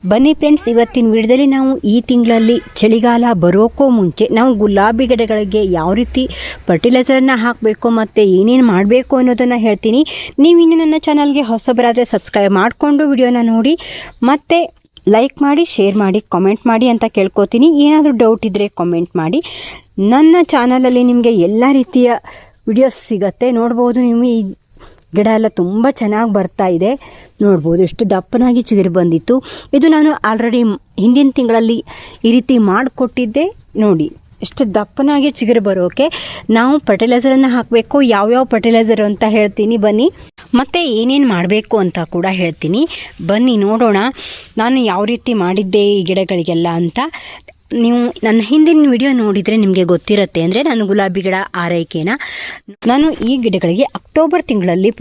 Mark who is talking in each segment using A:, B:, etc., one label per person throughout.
A: ಬನ್ನಿ ಫ್ರೆಂಡ್ಸ್, ಇವತ್ತಿನ ವಿಡಿಯೋದಲ್ಲಿ ನಾವು ಈ ತಿಂಗಳಲ್ಲಿ ಚಳಿಗಾಲ ಬರೋಕ್ಕೂ ಮುಂಚೆ ನಾವು ಗುಲಾಬಿ ಗಿಡಗಳಿಗೆ ಯಾವ ರೀತಿ ಫರ್ಟಿಲೈಸರ್ನ ಹಾಕಬೇಕು ಮತ್ತು ಏನೇನು ಮಾಡಬೇಕು ಅನ್ನೋದನ್ನು ಹೇಳ್ತೀನಿ. ನೀವು ಇನ್ನು ನನ್ನ ಚಾನಲ್ಗೆ ಹೊಸಬರಾದರೆ ಸಬ್ಸ್ಕ್ರೈಬ್ ಮಾಡಿಕೊಂಡು ವಿಡಿಯೋನ ನೋಡಿ ಮತ್ತು ಲೈಕ್ ಮಾಡಿ, ಶೇರ್ ಮಾಡಿ, ಕಾಮೆಂಟ್ ಮಾಡಿ ಅಂತ ಕೇಳ್ಕೊತೀನಿ. ಏನಾದರೂ ಡೌಟ್ ಇದ್ದರೆ ಕಾಮೆಂಟ್ ಮಾಡಿ. ನನ್ನ ಚಾನಲಲ್ಲಿ ನಿಮಗೆ ಎಲ್ಲ ರೀತಿಯ ವಿಡಿಯೋಸ್ ಸಿಗುತ್ತೆ. ನೋಡ್ಬೋದು, ನೀವು ಈ ಗಿಡ ಎಲ್ಲ ತುಂಬ ಚೆನ್ನಾಗಿ ಬರ್ತಾ ಇದೆ. ನೋಡ್ಬೋದು ಎಷ್ಟು ದಪ್ಪನಾಗಿ ಚಿಗುರು ಬಂದಿತ್ತು. ಇದು ನಾನು ಆಲ್ರೆಡಿ ಹಿಂದಿನ ತಿಂಗಳಲ್ಲಿ ಈ ರೀತಿ ಮಾಡಿಕೊಟ್ಟಿದ್ದೆ. ನೋಡಿ ಎಷ್ಟು ದಪ್ಪನಾಗಿ ಚಿಗುರು ಬರೋಕೆ ನಾವು ಫರ್ಟಿಲೈಸರನ್ನು ಹಾಕಬೇಕು. ಯಾವ್ಯಾವ ಫರ್ಟಿಲೈಸರ್ ಅಂತ ಹೇಳ್ತೀನಿ ಬನ್ನಿ, ಮತ್ತು ಏನೇನು ಮಾಡಬೇಕು ಅಂತ ಕೂಡ ಹೇಳ್ತೀನಿ. ಬನ್ನಿ ನೋಡೋಣ ನಾನು ಯಾವ ರೀತಿ ಮಾಡಿದ್ದೆ ಈ ಗಿಡಗಳಿಗೆಲ್ಲ ಅಂತ. ನೀವು ನನ್ನ ಹಿಂದಿನ ವಿಡಿಯೋ ನೋಡಿದರೆ ನಿಮಗೆ ಗೊತ್ತಿರುತ್ತೆ. ಅಂದರೆ ನಾನು ಗುಲಾಬಿ ಗಿಡ ಆರೈಕೆನ ನಾನು ಈ ಗಿಡಗಳಿಗೆ ಅಕ್ಟೋಬರ್ ತಿಂಗಳಲ್ಲಿ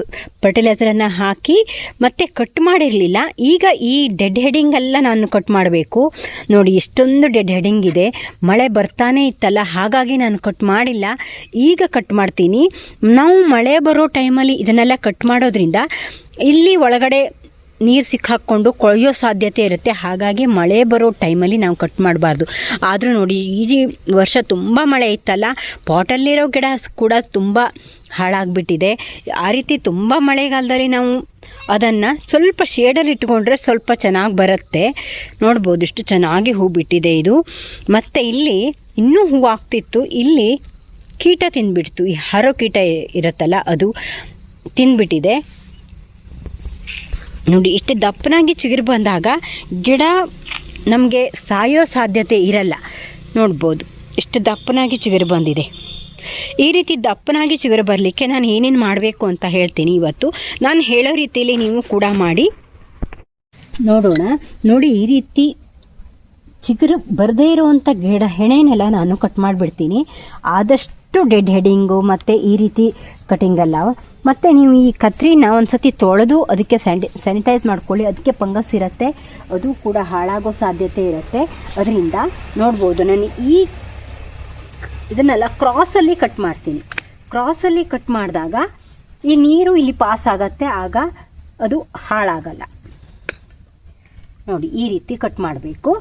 A: ಫರ್ಟಿಲೈಸರನ್ನು ಹಾಕಿ ಮತ್ತೆ ಕಟ್ ಮಾಡಿರಲಿಲ್ಲ. ಈಗ ಈ ಡೆಡ್ ಹೆಡಿಂಗ್ ಎಲ್ಲ ನಾನು ಕಟ್ ಮಾಡಬೇಕು. ನೋಡಿ ಎಷ್ಟೊಂದು ಡೆಡ್ ಹೆಡಿಂಗ್ ಇದೆ. ಮಳೆ ಬರ್ತಾನೆ ಇತ್ತಲ್ಲ, ಹಾಗಾಗಿ ನಾನು ಕಟ್ ಮಾಡಿಲ್ಲ. ಈಗ ಕಟ್ ಮಾಡ್ತೀನಿ. ನಾವು ಮಳೆ ಬರೋ ಟೈಮಲ್ಲಿ ಇದನ್ನೆಲ್ಲ ಕಟ್ ಮಾಡೋದ್ರಿಂದ ಇಲ್ಲಿ ಒಳಗಡೆ ನೀರು ಸಿಕ್ಕಾಕ್ಕೊಂಡು ಕೊಳೆಯೋ ಸಾಧ್ಯತೆ ಇರುತ್ತೆ. ಹಾಗಾಗಿ ಮಳೆ ಬರೋ ಟೈಮಲ್ಲಿ ನಾವು ಕಟ್ ಮಾಡಬಾರ್ದು. ಆದರೂ ನೋಡಿ, ಈ ವರ್ಷ ತುಂಬ ಮಳೆ ಇತ್ತಲ್ಲ, ಪಾಟಲ್ಲಿರೋ ಗಿಡ ಕೂಡ ತುಂಬ ಹಾಳಾಗಿಬಿಟ್ಟಿದೆ. ಆ ರೀತಿ ತುಂಬ ಮಳೆಗಾಲದಲ್ಲಿ ನಾವು ಅದನ್ನು ಸ್ವಲ್ಪ ಶೇಡಲ್ಲಿ ಇಟ್ಕೊಂಡ್ರೆ ಸ್ವಲ್ಪ ಚೆನ್ನಾಗಿ ಬರುತ್ತೆ. ನೋಡ್ಬೋದು ಇಷ್ಟು ಚೆನ್ನಾಗಿ ಹೂ ಬಿಟ್ಟಿದೆ ಇದು. ಮತ್ತು ಇಲ್ಲಿ ಇನ್ನೂ ಹೂವು ಆಗ್ತಿತ್ತು. ಇಲ್ಲಿ ಕೀಟ ತಿಂದುಬಿಡ್ತು. ಈ ಹರೋ ಕೀಟ ಇರುತ್ತಲ್ಲ, ಅದು ತಿಂದುಬಿಟ್ಟಿದೆ. ನೋಡಿ ಇಷ್ಟು ದಪ್ಪನಾಗಿ ಚಿಗುರು ಬಂದಾಗ ಗಿಡ ನಮಗೆ ಸಾಯೋ ಸಾಧ್ಯತೆ ಇರಲ್ಲ. ನೋಡ್ಬೋದು ಎಷ್ಟು ದಪ್ಪನಾಗಿ ಚಿಗುರು ಬಂದಿದೆ. ಈ ರೀತಿ ದಪ್ಪನಾಗಿ ಚಿಗುರು ಬರಲಿಕ್ಕೆ ನಾನು ಏನೇನು ಮಾಡಬೇಕು ಅಂತ ಹೇಳ್ತೀನಿ ಇವತ್ತು. ನಾನು ಹೇಳೋ ರೀತಿಯಲ್ಲಿ ನೀವು ಕೂಡ ಮಾಡಿ ನೋಡೋಣ. ನೋಡಿ ಈ ರೀತಿ ಚಿಗುರು ಬರದೇ ಇರುವಂಥ ಗಿಡ ಹೆಣೆನೆಲ್ಲ ನಾನು ಕಟ್ ಮಾಡಿಬಿಡ್ತೀನಿ. ಆದಷ್ಟು ಡೆಡ್ ಹೆಡಿಂಗು ಮತ್ತು ಈ ರೀತಿ ಕಟಿಂಗಲ್ಲ. ಮತ್ತು ನೀವು ಈ ಕತ್ರಿನ ಒಂದು ಸತಿ ತೊಳೆದು ಅದಕ್ಕೆ ಸ್ಯಾನಿಟೈಸ್ ಮಾಡ್ಕೊಳ್ಳಿ. ಅದಕ್ಕೆ ಫಂಗಸ್ ಇರುತ್ತೆ, ಅದು ಕೂಡ ಹಾಳಾಗೋ ಸಾಧ್ಯತೆ ಇರುತ್ತೆ. ಅದರಿಂದ ನೋಡ್ಬೋದು ನಾನು ಇದನ್ನೆಲ್ಲ ಕ್ರಾಸಲ್ಲಿ ಕಟ್ ಮಾಡ್ತೀನಿ. ಕ್ರಾಸಲ್ಲಿ ಕಟ್ ಮಾಡಿದಾಗ ಈ ನೀರು ಇಲ್ಲಿ ಪಾಸ್ ಆಗುತ್ತೆ, ಆಗ ಅದು ಹಾಳಾಗಲ್ಲ. ನೋಡಿ ಈ ರೀತಿ ಕಟ್ ಮಾಡಬೇಕು.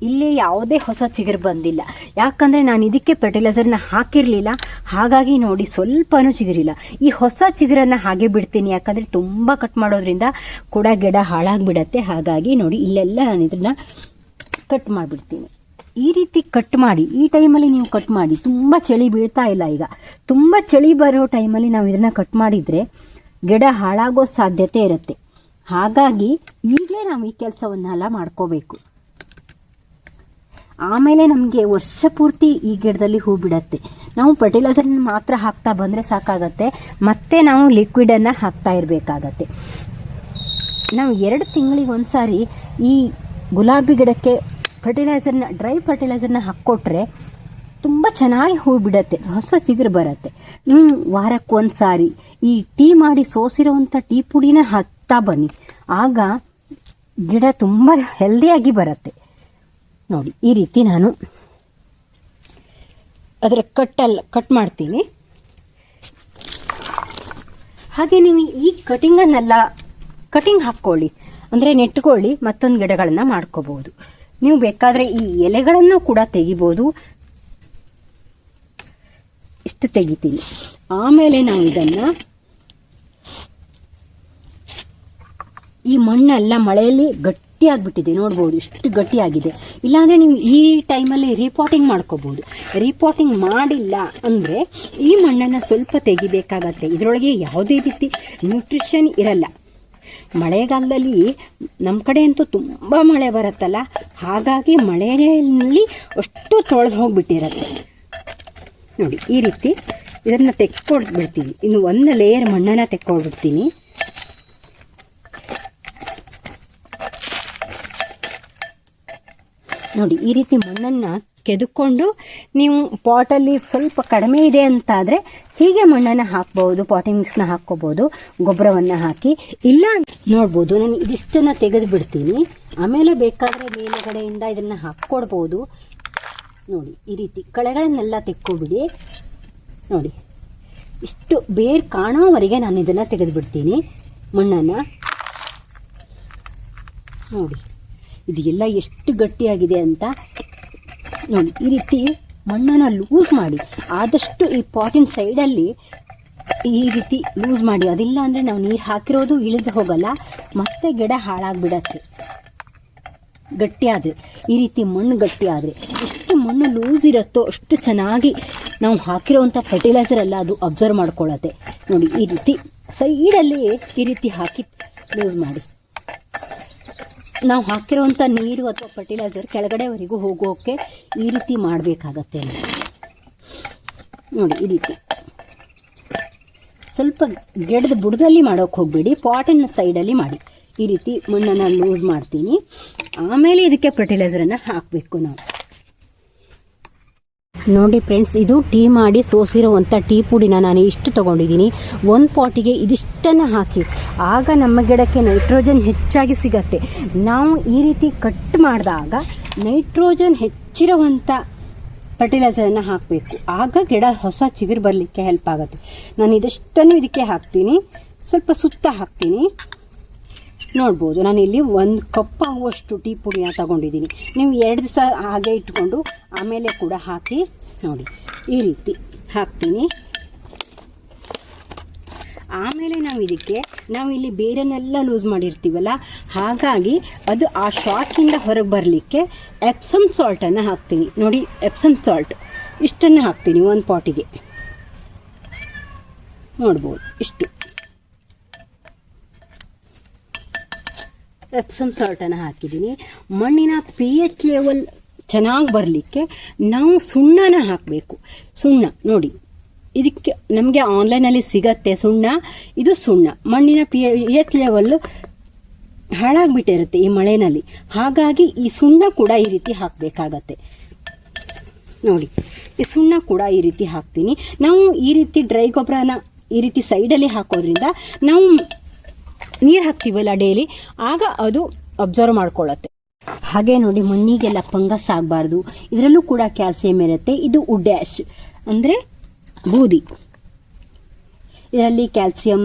A: ಇಲ್ಲಿ ಯಾವುದೇ ಹೊಸ ಚಿಗುರು ಬಂದಿಲ್ಲ, ಯಾಕಂದರೆ ನಾನು ಇದಕ್ಕೆ ಫರ್ಟಿಲೈಸರ್ನ ಹಾಕಿರಲಿಲ್ಲ. ಹಾಗಾಗಿ ನೋಡಿ ಸ್ವಲ್ಪನೂ ಚಿಗುರಿಲ್ಲ. ಈ ಹೊಸ ಚಿಗುರನ್ನು ಹಾಗೆ ಬಿಡ್ತೀನಿ, ಯಾಕಂದರೆ ತುಂಬ ಕಟ್ ಮಾಡೋದ್ರಿಂದ ಕೂಡ ಗಿಡ ಹಾಳಾಗಿಬಿಡತ್ತೆ. ಹಾಗಾಗಿ ನೋಡಿ ಇಲ್ಲೆಲ್ಲ ನಾನು ಇದನ್ನು ಕಟ್ ಮಾಡಿಬಿಡ್ತೀನಿ. ಈ ರೀತಿ ಕಟ್ ಮಾಡಿ, ಈ ಟೈಮಲ್ಲಿ ನೀವು ಕಟ್ ಮಾಡಿ. ತುಂಬ ಚಳಿ ಬೀಳ್ತಾ ಇಲ್ಲ. ಈಗ ತುಂಬ ಚಳಿ ಬರೋ ಟೈಮಲ್ಲಿ ನಾವು ಇದನ್ನು ಕಟ್ ಮಾಡಿದರೆ ಗಿಡ ಹಾಳಾಗೋ ಸಾಧ್ಯತೆ ಇರುತ್ತೆ. ಹಾಗಾಗಿ ಈಗಲೇ ನಾವು ಈ ಕೆಲಸವನ್ನೆಲ್ಲ ಮಾಡ್ಕೋಬೇಕು. ಆಮೇಲೆ ನಮಗೆ ವರ್ಷ ಪೂರ್ತಿ ಈ ಗಿಡದಲ್ಲಿ ಹೂ ಬಿಡುತ್ತೆ. ನಾವು ಫರ್ಟಿಲೈಸರ್ನ ಮಾತ್ರ ಹಾಕ್ತಾ ಬಂದರೆ ಸಾಕಾಗತ್ತೆ, ಮತ್ತು ನಾವು ಲಿಕ್ವಿಡನ್ನು ಹಾಕ್ತಾ ಇರಬೇಕಾಗತ್ತೆ. ನಾವು 2 ತಿಂಗಳಿಗೆ ಒಂದು ಸಾರಿ ಈ ಗುಲಾಬಿ ಗಿಡಕ್ಕೆ ಡ್ರೈ ಫರ್ಟಿಲೈಸರ್ನ ಹಾಕ್ಕೊಟ್ರೆ ತುಂಬ ಚೆನ್ನಾಗಿ ಹೂ ಬಿಡುತ್ತೆ, ಹೊಸ ಚಿಗುರು ಬರುತ್ತೆ. ವಾರಕ್ಕೆ ಒಂದು ಸಾರಿ ಈ ಟೀ ಮಾಡಿ ಸೋಸಿರೋವಂಥ ಟೀ ಪುಡಿನ ಹಾಕ್ತಾ ಬನ್ನಿ, ಆಗ ಗಿಡ ತುಂಬ ಹೆಲ್ದಿಯಾಗಿ ಬರುತ್ತೆ. ನೋಡಿ ಈ ರೀತಿ ನಾನು ಅದರ ಕಟ್ ಮಾಡ್ತೀನಿ. ಹಾಗೆ ನೀವು ಈ ಕಟಿಂಗ್ ಹಾಕ್ಕೊಳ್ಳಿ, ಅಂದರೆ ನೆಟ್ಕೊಳ್ಳಿ, ಮತ್ತೊಂದು ಗಿಡಗಳನ್ನು ಮಾಡ್ಕೋಬಹುದು. ನೀವು ಬೇಕಾದರೆ ಈ ಎಲೆಗಳನ್ನು ಕೂಡ ತೆಗಿಬೋದು. ಇಷ್ಟು ತೆಗಿತೀನಿ. ಆಮೇಲೆ ನಾವು ಇದನ್ನು ಈ ಮಣ್ಣೆಲ್ಲ ಮಳೆಯಲ್ಲಿ ಗಟ್ಟಿಯಾಗಿಬಿಟ್ಟಿದೆ. ನೋಡ್ಬೋದು ಇಷ್ಟು ಗಟ್ಟಿಯಾಗಿದೆ. ಇಲ್ಲಾಂದರೆ ನೀವು ಈ ಟೈಮಲ್ಲಿ ರೀಪಾಟಿಂಗ್ ಮಾಡ್ಕೋಬೋದು. ರೀಪಾಟಿಂಗ್ ಮಾಡಿಲ್ಲ ಅಂದರೆ ಈ ಮಣ್ಣನ್ನು ಸ್ವಲ್ಪ ತೆಗಿಬೇಕಾಗತ್ತೆ. ಇದರೊಳಗೆ ಯಾವುದೇ ರೀತಿ ನ್ಯೂಟ್ರಿಷನ್ ಇರಲ್ಲ. ಮಳೆಗಾಲದಲ್ಲಿ ನಮ್ಮ ಕಡೆ ಅಂತೂ ತುಂಬ ಮಳೆ ಬರುತ್ತಲ್ಲ, ಹಾಗಾಗಿ ಮಳೆಯಲ್ಲಿ ಅಷ್ಟು ತೊಳೆದು ಹೋಗಿಬಿಟ್ಟಿರತ್ತೆ. ನೋಡಿ ಈ ರೀತಿ ಇದನ್ನು ತೆಕ್ಕೊಡ್ಬಿಡ್ತೀನಿ. ಇನ್ನು ಒಂದು ಲೇಯರ್ ಮಣ್ಣನ್ನು ತೆಕ್ಕೊಡ್ಬಿಡ್ತೀನಿ. ನೋಡಿ ಈ ರೀತಿ ಮಣ್ಣನ್ನು ಕೆದಕೊಂಡು ನೀವು ಪಾಟಲ್ಲಿ ಸ್ವಲ್ಪ ಕಡಿಮೆ ಇದೆ ಅಂತಾದರೆ ಹೀಗೆ ಮಣ್ಣನ್ನು ಹಾಕ್ಬೋದು, ಪಾಟಿಂಗ್ ಮಿಕ್ಸ್ನ ಹಾಕ್ಕೋಬೋದು, ಗೊಬ್ಬರವನ್ನು ಹಾಕಿ. ಇಲ್ಲ ನೋಡ್ಬೋದು ನಾನು ಇದಿಷ್ಟನ್ನು ತೆಗೆದು ಬಿಡ್ತೀನಿ. ಆಮೇಲೆ ಬೇಕಾದರೆ ಮೇಲುಗಡೆಯಿಂದ ಇದನ್ನು ಹಾಕ್ಕೊಡ್ಬೋದು. ನೋಡಿ ಈ ರೀತಿ ಕಳೆಗಳನ್ನೆಲ್ಲ ತೆಕ್ಕೊಬಿಡಿ. ನೋಡಿ ಇಷ್ಟು ಬೇರು ಕಾಣೋವರೆಗೆ ನಾನು ಇದನ್ನು ತೆಗೆದು ಬಿಡ್ತೀನಿ ಮಣ್ಣನ್ನು. ನೋಡಿ ಇದು ಎಲ್ಲ ಎಷ್ಟು ಗಟ್ಟಿಯಾಗಿದೆ ಅಂತ ನೋಡಿ. ಈ ರೀತಿ ಮಣ್ಣನ್ನು ಲೂಸ್ ಮಾಡಿ, ಆದಷ್ಟು ಈ ಪಾಟಿನ ಸೈಡಲ್ಲಿ ಈ ರೀತಿ ಲೂಸ್ ಮಾಡಿ. ಅದಿಲ್ಲ ಅಂದರೆ ನಾವು ನೀರು ಹಾಕಿರೋದು ಇಳಿದು ಹೋಗಲ್ಲ, ಮತ್ತೆ ಗಿಡ ಹಾಳಾಗಿಬಿಡತ್ತೆ ಗಟ್ಟಿಯಾದರೆ. ಈ ರೀತಿ ಮಣ್ಣು ಗಟ್ಟಿಯಾದರೆ ಎಷ್ಟು ಮಣ್ಣು ಲೂಸ್ ಇರುತ್ತೋ ಅಷ್ಟು ಚೆನ್ನಾಗಿ ನಾವು ಹಾಕಿರೋವಂಥ ಫರ್ಟಿಲೈಸರ್ ಎಲ್ಲ ಅದು ಅಬ್ಸರ್ವ್ ಮಾಡ್ಕೊಳ್ಳುತ್ತೆ. ನೋಡಿ ಈ ರೀತಿ ಸೈಡಲ್ಲಿ ಈ ರೀತಿ ಹಾಕಿ ಲೂಸ್ ಮಾಡಿ. ನಾವು ಹಾಕಿರೋವಂಥ ನೀರು ಅಥವಾ ಫರ್ಟಿಲೈಸರ್ ಕೆಳಗಡೆವರೆಗೂ ಹೋಗೋಕ್ಕೆ ಈ ರೀತಿ ಮಾಡಬೇಕಾಗತ್ತೆ. ನೋಡಿ ಈ ರೀತಿ ಸ್ವಲ್ಪ ಗಿಡದ ಬುಡದಲ್ಲಿ ಮಾಡೋಕ್ಕೆ ಹೋಗಬೇಡಿ, ಪಾಟಿನ ಸೈಡಲ್ಲಿ ಮಾಡಿ. ಈ ರೀತಿ ಮಣ್ಣನ್ನು ಲೂಸ್ ಮಾಡ್ತೀನಿ. ಆಮೇಲೆ ಇದಕ್ಕೆ ಫರ್ಟಿಲೈಸರನ್ನು ಹಾಕಬೇಕು ನಾವು. ನೋಡಿ ಫ್ರೆಂಡ್ಸ್, ಇದು ಟೀ ಮಾಡಿ ಸೋಸಿರೋವಂಥ ಟೀ ಪುಡಿನ ನಾನು ಇಷ್ಟು ತೊಗೊಂಡಿದ್ದೀನಿ. ಒಂದು ಪಾಟಿಗೆ ಇದಿಷ್ಟನ್ನು ಹಾಕಿ, ಆಗ ನಮ್ಮ ಗಿಡಕ್ಕೆ ನೈಟ್ರೋಜನ್ ಹೆಚ್ಚಾಗಿ ಸಿಗತ್ತೆ. ನಾವು ಈ ರೀತಿ ಕಟ್ ಮಾಡಿದಾಗ ನೈಟ್ರೋಜನ್ ಹೆಚ್ಚಿರುವಂಥ ಫರ್ಟಿಲೈಸರನ್ನು ಹಾಕಬೇಕು, ಆಗ ಗಿಡ ಹೊಸ ಚಿಗುರು ಬರಲಿಕ್ಕೆ ಹೆಲ್ಪ್ ಆಗುತ್ತೆ. ನಾನು ಇದಿಷ್ಟನ್ನು ಇದಕ್ಕೆ ಹಾಕ್ತೀನಿ, ಸ್ವಲ್ಪ ಸುತ್ತ ಹಾಕ್ತೀನಿ. ನೋಡ್ಬೋದು ನಾನಿಲ್ಲಿ 1 ಕಪ್ ಆಗುವಷ್ಟು ಟೀ ಪುಡಿನ ತಗೊಂಡಿದ್ದೀನಿ. ನೀವು 2 ದಿವಸ ಹಾಗೆ ಇಟ್ಕೊಂಡು ಆಮೇಲೆ ಕೂಡ ಹಾಕಿ ನೋಡಿ. ಈ ರೀತಿ ಹಾಕ್ತೀನಿ. ಆಮೇಲೆ ನಾವು ಇಲ್ಲಿ ಬೇರೆನೆಲ್ಲ ಲೂಸ್ ಮಾಡಿರ್ತೀವಲ್ಲ, ಹಾಗಾಗಿ ಅದು ಆ ಶಾಕಿಂದ ಹೊರಗೆ ಬರಲಿಕ್ಕೆ ಎಪ್ಸಮ್ ಸಾಲ್ಟನ್ನು ಹಾಕ್ತೀನಿ. ನೋಡಿ ಎಪ್ಸಮ್ ಸಾಲ್ಟ್ ಇಷ್ಟನ್ನು ಹಾಕ್ತೀನಿ 1 ಪಾಟಿಗೆ. ನೋಡ್ಬೋದು ಇಷ್ಟು ಎಪ್ಸಮ್ ಸಾಲ್ಟನ್ನು ಹಾಕಿದ್ದೀನಿ. ಮಣ್ಣಿನ pH ಲೆವೆಲ್ ಚೆನ್ನಾಗಿ ಬರಲಿಕ್ಕೆ ನಾವು ಸುಣ್ಣನ ಹಾಕಬೇಕು. ಸುಣ್ಣ ನೋಡಿ, ಇದಕ್ಕೆ ನಮಗೆ ಆನ್ಲೈನಲ್ಲಿ ಸಿಗತ್ತೆ ಸುಣ್ಣ. ಇದು ಸುಣ್ಣ. ಮಣ್ಣಿನ pH ಲೆವೆಲ್ ಹಾಳಾಗಿಬಿಟ್ಟಿರುತ್ತೆ ಈ ಮಳೆಯಲ್ಲಿ, ಹಾಗಾಗಿ ಈ ಸುಣ್ಣ ಕೂಡ ಈ ರೀತಿ ಹಾಕಬೇಕಾಗತ್ತೆ. ನೋಡಿ ಈ ಸುಣ್ಣ ಕೂಡ ಈ ರೀತಿ ಹಾಕ್ತೀನಿ. ನಾವು ಈ ರೀತಿ ಡ್ರೈ ಗೊಬ್ಬರನ ಈ ರೀತಿ ಸೈಡಲ್ಲಿ ಹಾಕೋದ್ರಿಂದ ನಾವು ನೀರು ಹಾಕ್ತೀವಲ್ಲ ಡೈಲಿ, ಆಗ ಅದು ಅಬ್ಸರ್ವ್ ಮಾಡ್ಕೊಳ್ಳುತ್ತೆ. ಹಾಗೆ ನೋಡಿ ಮಣ್ಣಿಗೆಲ್ಲ ಫಂಗಸ್ ಆಗಬಾರ್ದು, ಇದರಲ್ಲೂ ಕೂಡ ಕ್ಯಾಲ್ಸಿಯಂ ಇರುತ್ತೆ. ಇದು ವುಡ್ ಆ್ಯಶ್ ಅಂದರೆ ಬೂದಿ. ಇದರಲ್ಲಿ ಕ್ಯಾಲ್ಸಿಯಂ,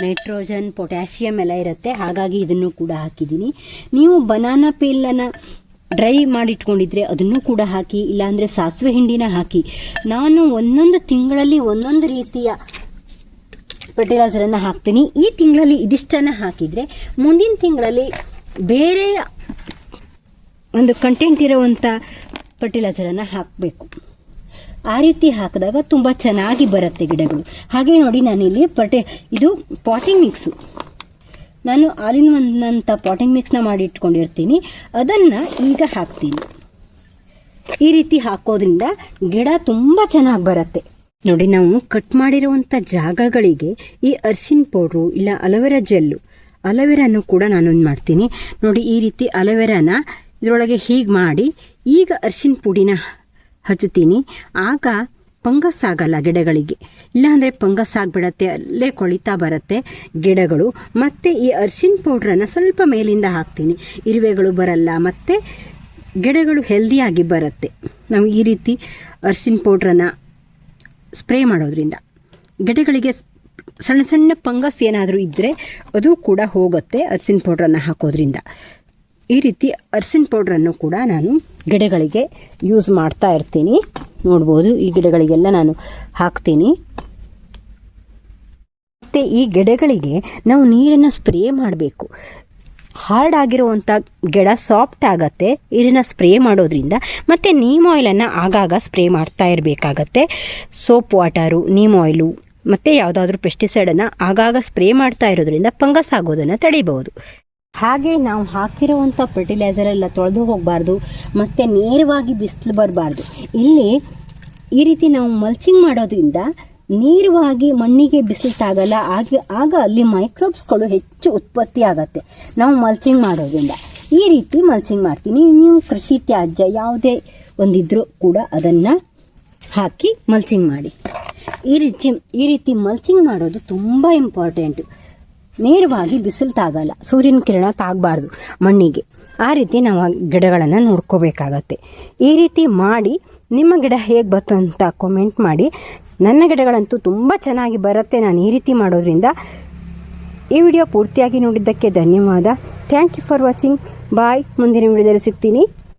A: ನೈಟ್ರೋಜನ್, ಪೊಟ್ಯಾಷಿಯಮ್ ಎಲ್ಲ ಇರುತ್ತೆ, ಹಾಗಾಗಿ ಇದನ್ನು ಕೂಡ ಹಾಕಿದ್ದೀನಿ. ನೀವು ಬನಾನಾ ಪೀಲನ್ನು ಡ್ರೈ ಮಾಡಿಟ್ಕೊಂಡಿದ್ರೆ ಅದನ್ನು ಕೂಡ ಹಾಕಿ, ಇಲ್ಲಾಂದರೆ ಸಾಸಿವೆ ಹಿಂಡಿನ ಹಾಕಿ. ನಾನು ಒಂದೊಂದು ತಿಂಗಳಲ್ಲಿ ಒಂದೊಂದು ರೀತಿಯ ಫರ್ಟಿಲೈಸರನ್ನು ಹಾಕ್ತೀನಿ. ಈ ತಿಂಗಳಲ್ಲಿ ಇದಿಷ್ಟನ್ನು ಹಾಕಿದರೆ ಮುಂದಿನ ತಿಂಗಳಲ್ಲಿ ಬೇರೆ ಒಂದು ಕಂಟೆಂಟ್ ಇರುವಂಥ ಫರ್ಟಿಲೈಸರನ್ನು ಹಾಕಬೇಕು. ಆ ರೀತಿ ಹಾಕಿದಾಗ ತುಂಬ ಚೆನ್ನಾಗಿ ಬರುತ್ತೆ ಗಿಡಗಳು. ಹಾಗೆ ನೋಡಿ ನಾನಿಲ್ಲಿ ಇದು ಪಾಟಿಂಗ್ ಮಿಕ್ಸು, ನಾನು ಆಲಿನ್ ಒಂದಂಥ ಪಾಟಿಂಗ್ ಮಿಕ್ಸ್ನ ಮಾಡಿ ಇಟ್ಕೊಂಡಿರ್ತೀನಿ, ಅದನ್ನು ಈಗ ಹಾಕ್ತೀನಿ. ಈ ರೀತಿ ಹಾಕೋದ್ರಿಂದ ಗಿಡ ತುಂಬ ಚೆನ್ನಾಗಿ ಬರುತ್ತೆ. ನೋಡಿ ನಾವು ಕಟ್ ಮಾಡಿರುವಂಥ ಜಾಗಗಳಿಗೆ ಈ ಅರಿಶಿನ ಪೌಡ್ರು ಇಲ್ಲ ಅಲೋವೆರಾ ಜೆಲ್ಲು, ಅಲೋವೆರಾನು ಕೂಡ ನಾನೊಂದು ಮಾಡ್ತೀನಿ. ನೋಡಿ ಈ ರೀತಿ ಅಲೋವೆರಾನ ಇದರೊಳಗೆ ಹೀಗೆ ಮಾಡಿ ಈಗ ಅರಿಶಿನ ಪುಡಿನ ಹಚ್ಚುತ್ತೀನಿ. ಆಗ ಫಂಗಸ್ ಆಗಲ್ಲ ಗಿಡಗಳಿಗೆ, ಇಲ್ಲಾಂದರೆ ಫಂಗಸ್ ಆಗಿಬಿಡತ್ತೆ, ಅಲ್ಲೇ ಕೊಳಿತಾ ಬರುತ್ತೆ ಗಿಡಗಳು. ಮತ್ತು ಈ ಅರಿಶಿನ ಪೌಡ್ರನ್ನು ಸ್ವಲ್ಪ ಮೇಲಿಂದ ಹಾಕ್ತೀನಿ, ಇರುವೆಗಳು ಬರಲ್ಲ ಮತ್ತು ಗಿಡಗಳು ಹೆಲ್ದಿಯಾಗಿ ಬರುತ್ತೆ. ನಾವು ಈ ರೀತಿ ಅರಿಶಿನ ಪೌಡ್ರನ್ನು ಸ್ಪ್ರೇ ಮಾಡೋದ್ರಿಂದ ಗಿಡಗಳಿಗೆ ಸಣ್ಣ ಸಣ್ಣ ಫಂಗಸ್ ಏನಾದರೂ ಇದ್ದರೆ ಅದು ಕೂಡ ಹೋಗುತ್ತೆ ಅರಿಶಿನ ಪೌಡ್ರನ್ನು ಹಾಕೋದ್ರಿಂದ. ಈ ರೀತಿ ಅರಿಶಿನ ಪೌಡ್ರನ್ನು ಕೂಡ ನಾನು ಗಿಡಗಳಿಗೆ ಯೂಸ್ ಮಾಡ್ತಾ ಇರ್ತೀನಿ. ನೋಡ್ಬೋದು ಈ ಗಿಡಗಳಿಗೆಲ್ಲ ನಾನು ಹಾಕ್ತೀನಿ. ಮತ್ತು ಈ ಗಿಡಗಳಿಗೆ ನಾವು ನೀರನ್ನು ಸ್ಪ್ರೇ ಮಾಡಬೇಕು. ಹಾರ್ಡ್ ಆಗಿರುವಂಥ ಗಿಡ ಸಾಫ್ಟ್ ಆಗುತ್ತೆ ಇದನ್ನು ಸ್ಪ್ರೇ ಮಾಡೋದ್ರಿಂದ. ಮತ್ತು ನೀಮ್ ಆಯಿಲನ್ನು ಆಗಾಗ ಸ್ಪ್ರೇ ಮಾಡ್ತಾ ಇರಬೇಕಾಗತ್ತೆ. ಸೋಪ್ ವಾಟರು, ನೀಮ್ ಆಯಿಲು ಮತ್ತು ಯಾವುದಾದ್ರೂ ಪೆಸ್ಟಿಸೈಡನ್ನು ಆಗಾಗ ಸ್ಪ್ರೇ ಮಾಡ್ತಾ ಇರೋದ್ರಿಂದ ಫಂಗಸ್ ಆಗೋದನ್ನು ತಡಿಬಹುದು. ಹಾಗೆ ನಾವು ಹಾಕಿರುವಂಥ ಫರ್ಟಿಲೈಸರೆಲ್ಲ ತೊಳೆದು ಹೋಗಬಾರ್ದು ಮತ್ತು ನೇರವಾಗಿ ಬಿಸಿಲು ಬರಬಾರ್ದು. ಇಲ್ಲಿ ಈ ರೀತಿ ನಾವು ಮಲ್ಚಿಂಗ್ ಮಾಡೋದ್ರಿಂದ ನೇರವಾಗಿ ಮಣ್ಣಿಗೆ ಬಿಸಿಲು ತಾಗಲ್ಲ, ಆಗ ಅಲ್ಲಿ ಮೈಕ್ರೋಬ್ಸ್ಗಳು ಹೆಚ್ಚು ಉತ್ಪತ್ತಿ ಆಗುತ್ತೆ ನಾವು ಮಲ್ಚಿಂಗ್ ಮಾಡೋದ್ರಿಂದ. ಈ ರೀತಿ ಮಲ್ಚಿಂಗ್ ಮಾಡ್ತೀನಿ. ನೀವು ಕೃಷಿ ತ್ಯಾಜ್ಯ ಯಾವುದೇ ಒಂದಿದ್ರೂ ಕೂಡ ಅದನ್ನು ಹಾಕಿ ಮಲ್ಚಿಂಗ್ ಮಾಡಿ. ಈ ರೀತಿ ಮಲ್ಚಿಂಗ್ ಮಾಡೋದು ತುಂಬ ಇಂಪಾರ್ಟೆಂಟು. ನೇರವಾಗಿ ಬಿಸಿಲು ತಾಗಲ್ಲ, ಸೂರ್ಯನ ಕಿರಣ ತಾಗಬಾರ್ದು ಮಣ್ಣಿಗೆ. ಆ ರೀತಿ ನಾವು ಗಿಡಗಳನ್ನು ನೋಡ್ಕೋಬೇಕಾಗತ್ತೆ. ಈ ರೀತಿ ಮಾಡಿ ನಿಮ್ಮ ಗಿಡ ಹೇಗೆ ಬಂತು ಅಂತ ಕಾಮೆಂಟ್ ಮಾಡಿ. ನನ್ನ ಗಿಡಗಳಂತೂ ತುಂಬ ಚೆನ್ನಾಗಿ ಬರುತ್ತೆ ನಾನು ಈ ರೀತಿ ಮಾಡೋದ್ರಿಂದ. ಈ ವಿಡಿಯೋ ಪೂರ್ತಿಯಾಗಿ ನೋಡಿದ್ದಕ್ಕೆ ಧನ್ಯವಾದ. Thank you for watching. Bye. ಮುಂದಿನ ವಿಡಿಯೋದಲ್ಲಿ ಸಿಗ್ತೀನಿ.